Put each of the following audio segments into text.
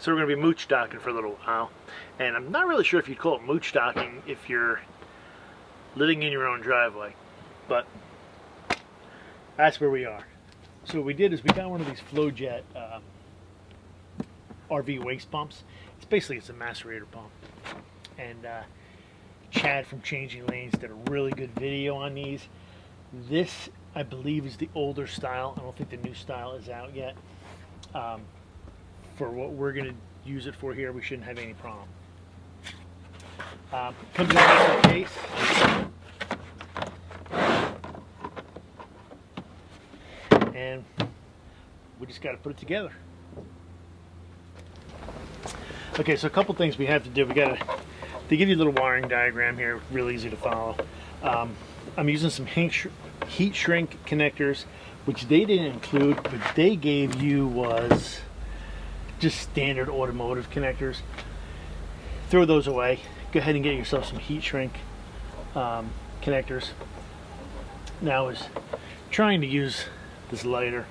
So we're going to be moochdocking for a little while, and I'm not really sure if you'd call it moochdocking if you're living in your own driveway, but that's where we are. So what we did is we got one of these Flowjet RV waste pumps. It's a macerator pump, and Chad from Changing Lanes did a really good video on these. This, I believe, is the older style. I don't think the new style is out yet. For what we're going to use it for here, we shouldn't have any problem. Comes in a nice case. And we just got to put it together. Okay, so a couple things we have to do. They give you a little wiring diagram here, really easy to follow. I'm using some heat shrink connectors, which they didn't include, but they gave you was just standard automotive connectors. Throw those away. Go ahead and get yourself some heat shrink connectors. Now I was trying to use this lighter.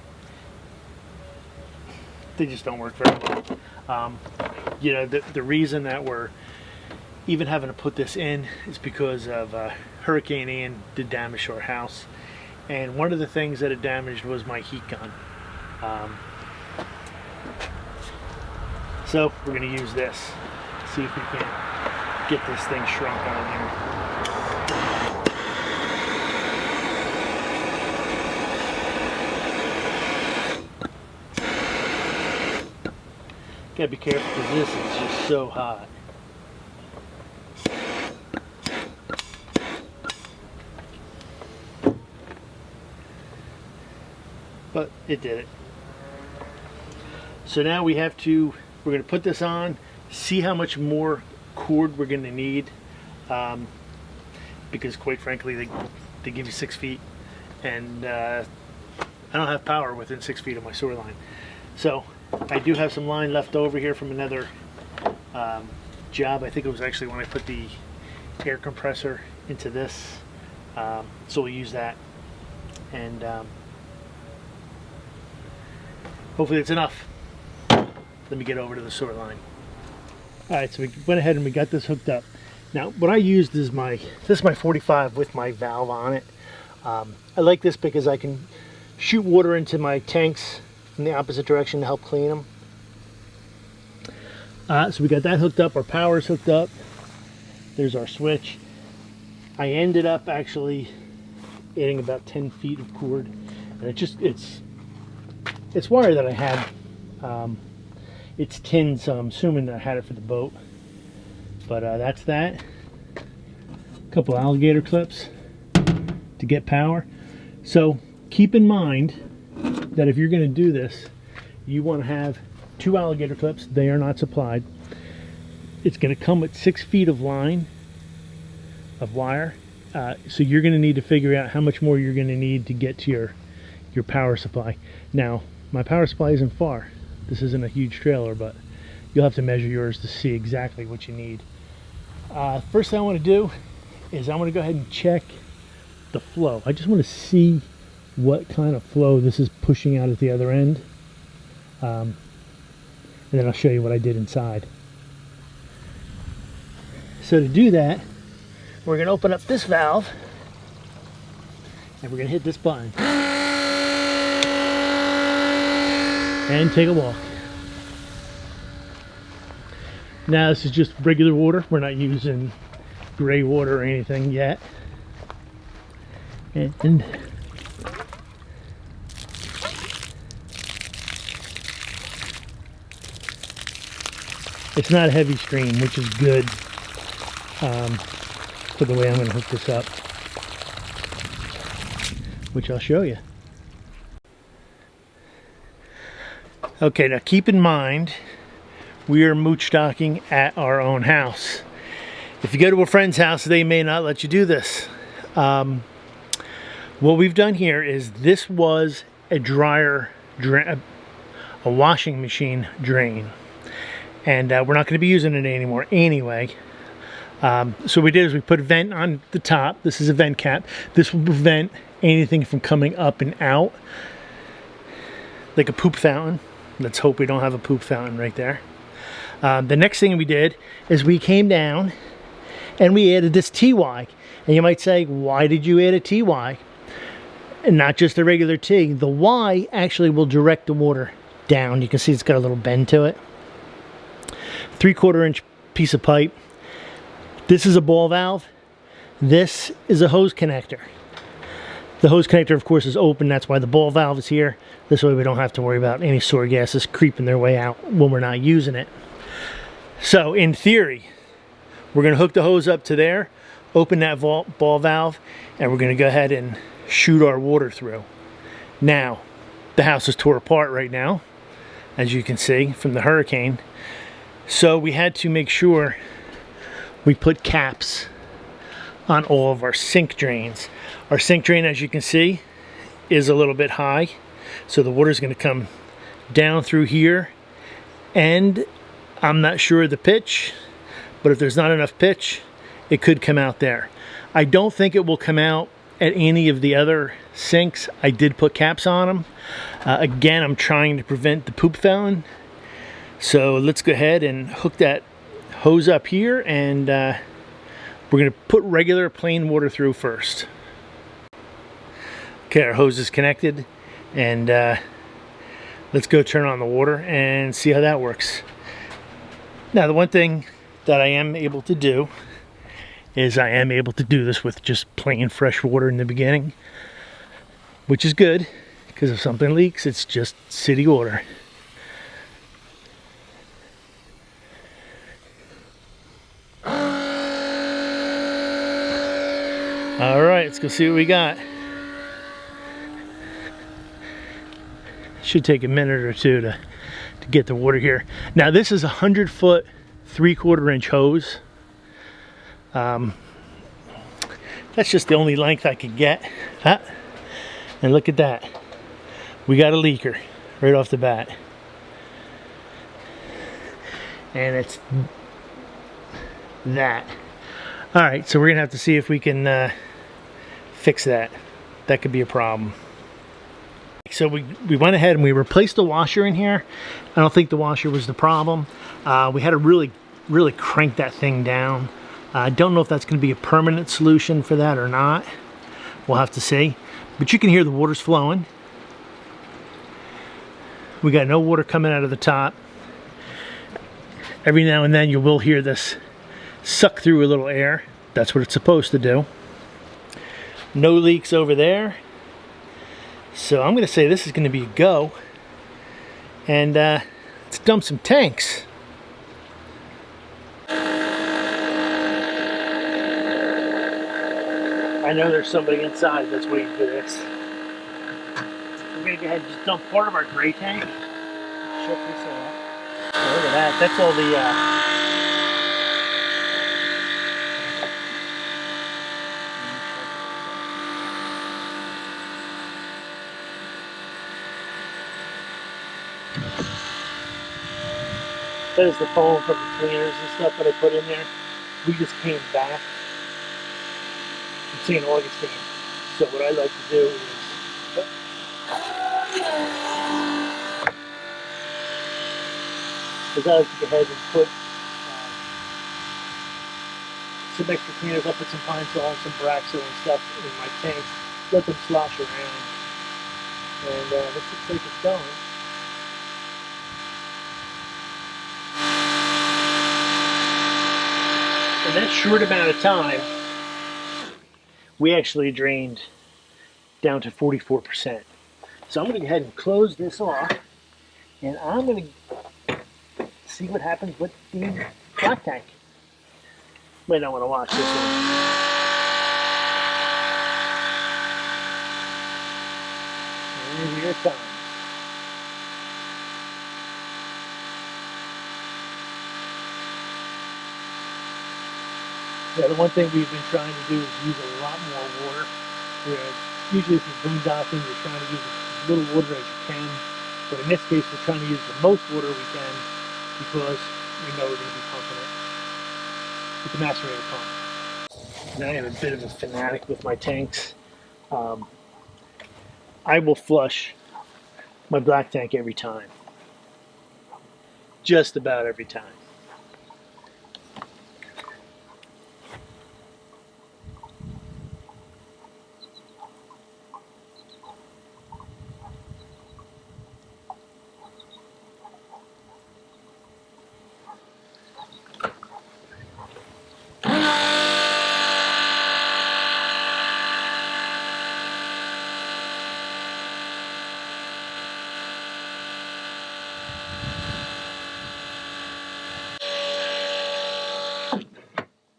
They just don't work very well. You know, the reason that we're even having to put this in is because of Hurricane Ian did damage to our house, and one of the things that it damaged was my heat gun. So we're going to use this, see if we can get this thing shrunk on here. Gotta be careful because this is just so hot. But it did it. So now we're going to put this on, see how much more cord we're going to need, because quite frankly they give you 6 feet, and I don't have power within 6 feet of my sewer line. So I do have some line left over here from another job. I think it was actually when I put the air compressor into this, so we'll use that, and hopefully it's enough. Let me get over to the sewer line. Alright, so we went ahead and we got this hooked up. Now what I used is this is my 45 with my valve on it. I like this because I can shoot water into my tanks from the opposite direction to help clean them. So we got that hooked up, our power's hooked up. There's our switch. I ended up actually adding about 10 feet of cord, and it's wire that I had. It's tin, so I'm assuming that I had it for the boat. But that's that. A couple alligator clips to get power. So keep in mind that if you're going to do this, you want to have 2 alligator clips. They are not supplied. It's going to come with 6 feet of line of wire. So you're going to need to figure out how much more you're going to need to get to your power supply. Now, my power supply isn't far. This isn't a huge trailer, but you'll have to measure yours to see exactly what you need. First thing I want to do is I want to go ahead and check the flow. I just want to see what kind of flow this is pushing out at the other end. And then I'll show you what I did inside. So to do that, we're going to open up this valve and we're going to hit this button. And take a walk. Now this is just regular water. We're not using gray water or anything yet. And it's not a heavy stream, which is good for the way I'm going to hook this up, which I'll show you. Okay, now keep in mind, we are moochdocking at our own house. If you go to a friend's house, they may not let you do this. What we've done here is this was a washing machine drain. And we're not going to be using it anymore anyway. So what we did is we put a vent on the top. This is a vent cap. This will prevent anything from coming up and out, like a poop fountain. Let's hope we don't have a poop fountain right there. The next thing we did is we came down and we added this TY. And you might say, why did you add a TY? And not just a regular T. The Y actually will direct the water down. You can see it's got a little bend to it. 3/4 inch piece of pipe. This is a ball valve. This is a hose connector. The hose connector, of course, is open. That's why the ball valve is here. This way we don't have to worry about any sewer gases creeping their way out when we're not using it. So in theory, we're going to hook the hose up to there, open that ball valve, and we're going to go ahead and shoot our water through. Now, the house is tore apart right now, as you can see from the hurricane. So we had to make sure we put caps on all of our sink drains. Our sink drain, as you can see, is a little bit high. So the water is going to come down through here. And I'm not sure of the pitch, but if there's not enough pitch, it could come out there. I don't think it will come out at any of the other sinks. I did put caps on them. Again, I'm trying to prevent the poop felon. So let's go ahead and hook that hose up here, and we're going to put regular plain water through first. Okay, our hose is connected, and let's go turn on the water and see how that works. Now, the one thing that I am able to do is I am able to do this with just plain fresh water in the beginning, which is good, because if something leaks, it's just city water. All right, let's go see what we got. Should take a minute or two to get the water here. Now this is a 100-foot 3/4 inch hose. That's just the only length I could get. And look at that. We got a leaker right off the bat. And it's that. All right, so we're gonna have to see if we can fix that. That could be a problem. So we went ahead and we replaced the washer in here. I don't think the washer was the problem. We had to really crank that thing down. I don't know if that's going to be a permanent solution for that or not. We'll have to see. But you can hear the water's flowing. We got no water coming out of the top. Every now and then you will hear this suck through a little air. That's what it's supposed to do. No leaks over there. So I'm going to say this is going to be a go. And let's dump some tanks. I know there's somebody inside that's waiting for this. We're going to go ahead and just dump part of our gray tank. Shut this off. Oh, look at that. That's all the that is the foam from the cleaners and stuff that I put in there. We just came back from St. Augustine. So what I like to do is I like to go ahead and put some extra cleaners. I'll put some pine sol and some Boraxo and stuff in my tanks. Let them slosh around. And this looks like it's going. In that short amount of time, we actually drained down to 44%. So I'm going to go ahead and close this off, and I'm going to see what happens with the black tank. Might not want to watch this one. And here it comes. Yeah, the one thing we've been trying to do is use a lot more water. Whereas usually if you're boondocking, you're trying to use as little water as you can. But in this case, we're trying to use the most water we can because we know we're going to be pumping it with the macerator pump. Now I am a bit of a fanatic with my tanks. I will flush my black tank every time. Just about every time.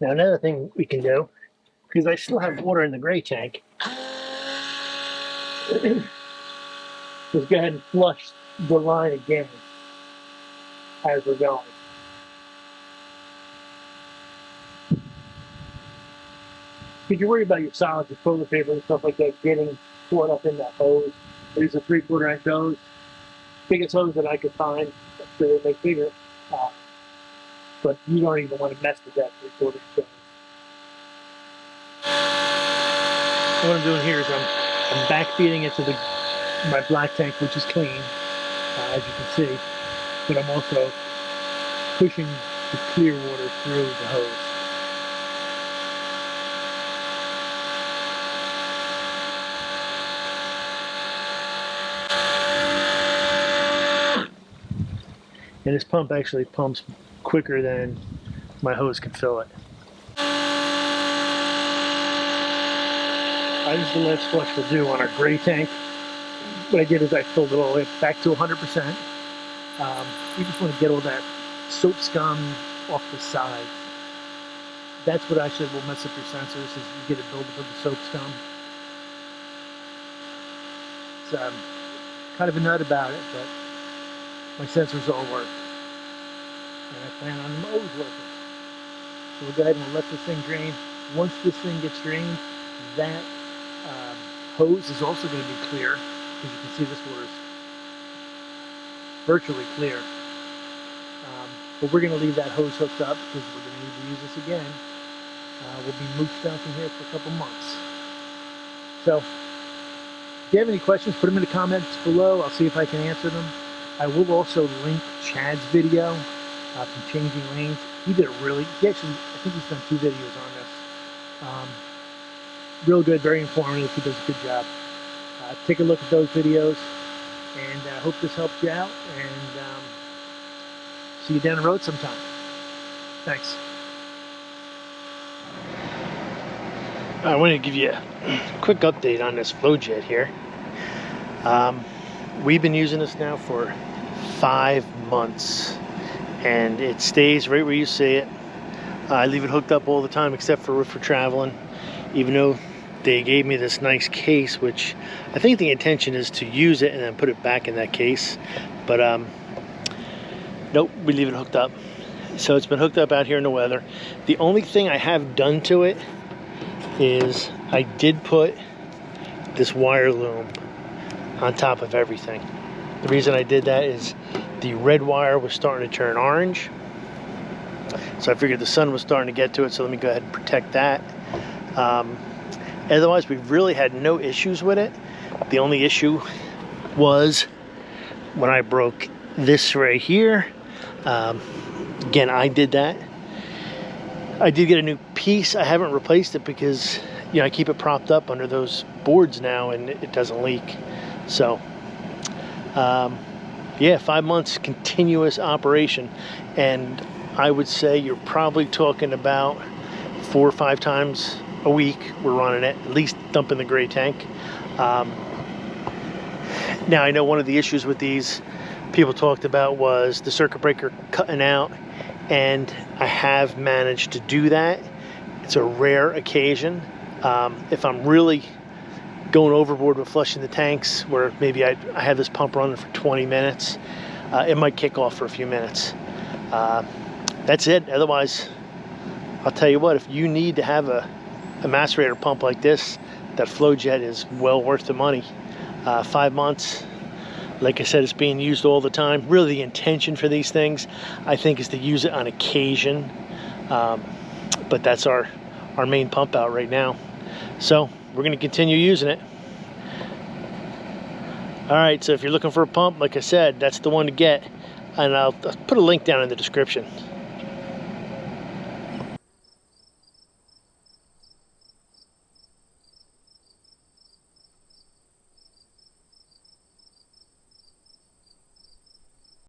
Now another thing we can do, because I still have water in the gray tank, is go ahead and flush the line again as we're going. Because you worry about your solids, your toilet paper and stuff like that getting caught up in that hose. There's a 3/4 inch hose, biggest hose that I could find. I'm sure they make bigger, but you don't even want to mess with that 3/4 inch hose. What I'm doing here is I'm back feeding it to my black tank, which is clean, as you can see, but I'm also pushing the clear water through the hose. And this pump actually pumps quicker than my hose can fill it. This is the last flush we'll do on our gray tank. What I did is I filled it all the way back to 100%. We just want to get all that soap scum off the sides. That's what actually will mess up your sensors, is you get a buildup of the soap scum. So I'm kind of a nut about it, but my sensors all work. And I plan on them always working. So we'll go ahead and let this thing drain. Once this thing gets drained, that hose is also going to be clear, because you can see this water is virtually clear. But we're going to leave that hose hooked up because we're going to need to use this again. We'll be Moochdocking here for a couple months. So if you have any questions, put them in the comments below. I'll see if I can answer them. I will also link Chad's video from changing lanes. He did a I think he's done 2 videos on this. Real good, very informative. He does a good job. Take a look at those videos, and I hope this helps you out, and see you down the road sometime. Thanks. I want to give you a quick update on this Flowjet here. We've been using this now for 5 months, and it stays right where you see it. I leave it hooked up all the time except for traveling, even though they gave me this nice case, which I think the intention is to use it and then put it back in that case. But nope, we leave it hooked up. So it's been hooked up out here in the weather. The only thing I have done to it is I did put this wire loom on top of everything. The reason I did that is the red wire was starting to turn orange. So I figured the sun was starting to get to it, so let me go ahead and protect that. Otherwise, we've really had no issues with it. The only issue was when I broke this right here. Again, I did that. I did get a new piece. I haven't replaced it because, you know, I keep it propped up under those boards now and it doesn't leak. So, yeah, 5 months continuous operation. And I would say you're probably talking about 4 or 5 times a week we're running it, at least dumping the gray tank. Now I know one of the issues with these people talked about was the circuit breaker cutting out, and I have managed to do that. It's a rare occasion. If I'm really going overboard with flushing the tanks, where maybe I have this pump running for 20 minutes, it might kick off for a few minutes. That's it. Otherwise, I'll tell you what, if you need to have a macerator pump like this, that Flowjet is well worth the money. 5 months, like I said, it's being used all the time. Really, the intention for these things, I think, is to use it on occasion. But that's our main pump out right now. So we're going to continue using it. All right, so if you're looking for a pump, like I said, that's the one to get. And I'll put a link down in the description.